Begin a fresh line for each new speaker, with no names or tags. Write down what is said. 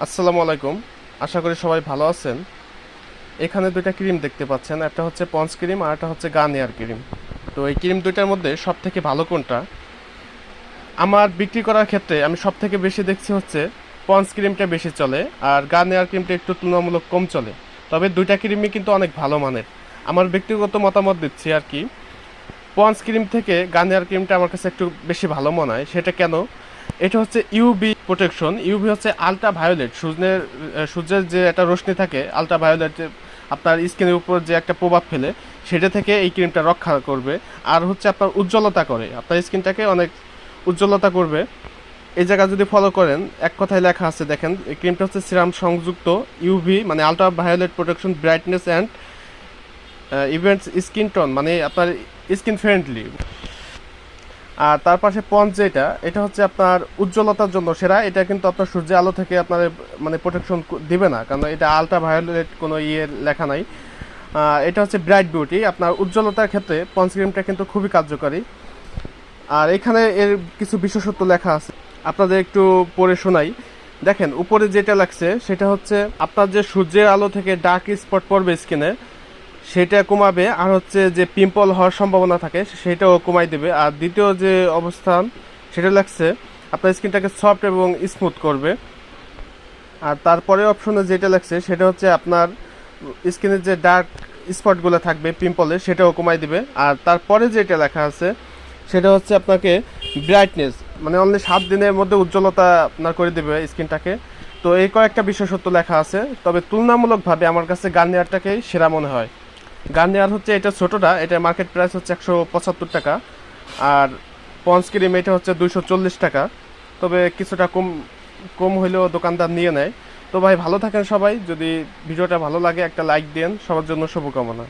আসসালামু আলাইকুম। আশা করি সবাই ভালো আছেন। এখানে দুইটা ক্রিম দেখতে পাচ্ছেন, একটা হচ্ছে পন্স ক্রিম আর একটা হচ্ছে গার্নিয়ার ক্রিম। তো এই ক্রিম দুইটার মধ্যে সব থেকে ভালো কোনটা? আমার বিক্রি করার ক্ষেত্রে আমি সব থেকে বেশি দেখছি হচ্ছে পন্স ক্রিমটা বেশি চলে, আর গার্নিয়ার ক্রিমটা একটু তুলনামূলক কম চলে। তবে দুইটা ক্রিমই কিন্তু অনেক ভালো মানের। আমার ব্যক্তিগত মতামত দিচ্ছি আর কি, পন্স ক্রিম থেকে গার্নিয়ার ক্রিমটা আমার কাছে একটু বেশি ভালো মনে হয়। সেটা কেন? এটা হচ্ছে ইউভি প্রোটেকশন। ইউভি হচ্ছে আলট্রা ভায়োলেট, সূর্যের যে একটা রশ্মি থাকে আলট্রা ভায়োলেট, আপনার স্কিনের উপর যে একটা প্রভাব ফেলে, সেটা থেকে এই ক্রিমটা রক্ষা করবে। আর হচ্ছে আপনার উজ্জ্বলতা করে, আপনার স্কিনটাকে অনেক উজ্জ্বলতা করবে। এই জায়গা যদি ফলো করেন, এক কথায় লেখা আছে দেখেন, এই ক্রিমটা হচ্ছে সিরাম সংযুক্ত ইউভি মানে ultra violet protection brightness and evens skin tone, মানে আপনার স্কিন ফ্রেন্ডলি। আর তার পাশে পঞ্চ যেটা, এটা হচ্ছে আপনার উজ্জ্বলতার জন্য সেরা। এটা কিন্তু আপনার সূর্যের আলো থেকে আপনার মানে প্রোটেকশন দিবে না, কারণ এটা আলট্রা ভায়োলেট কোনো লেখা নাই। এটা হচ্ছে ব্রাইট বিউটি, আপনার উজ্জ্বলতার ক্ষেত্রে পঞ্চ ক্রিমটা কিন্তু খুবই কার্যকারী। আর এখানে এর কিছু বিশেষত্ব লেখা আছে, আপনাদের একটু পড়ে শোনাই। দেখেন উপরে যেটা লাগছে সেটা হচ্ছে আপনার যে সূর্যের আলো থেকে ডার্ক স্পট পড়বে স্কিনে, সেটা কমাবে। আর হচ্ছে যে পিম্পল হওয়ার সম্ভাবনা থাকে সেটাও কমাই দেবে। আর দ্বিতীয় যে অবস্থান সেটা লাগছে আপনার স্কিনটাকে সফট এবং স্মুথ করবে। আর তারপরে অপশনে যেটা লাগছে সেটা হচ্ছে আপনার স্কিনের যে ডার্ক স্পটগুলো থাকবে পিম্পলে, সেটাও কমাই দিবে। আর তারপরে যেটা লেখা আছে সেটা হচ্ছে আপনাকে ব্রাইটনেস, মানে অনলি 7 দিনের মধ্যে উজ্জ্বলতা আপনার করে দেবে স্কিনটাকে। তো এই কয়েকটা বিশেষত্ব লেখা আছে, তবে তুলনামূলকভাবে আমার কাছে গার্নিয়ারটাকেই সেরা মনে হয়। গার্নিয়ার হচ্ছে এটা ছোটোটা, এটার মার্কেট প্রাইস হচ্ছে 175 টাকা। আর পন্স ক্রিম এটা হচ্ছে 240 টাকা। তবে কিছুটা কম কম হইলেও দোকানদার নিয়ে নেয়। তো ভাই ভালো থাকেন সবাই। যদি ভিডিওটা ভালো লাগে একটা লাইক দেন, সবার জন্য শুভকামনা।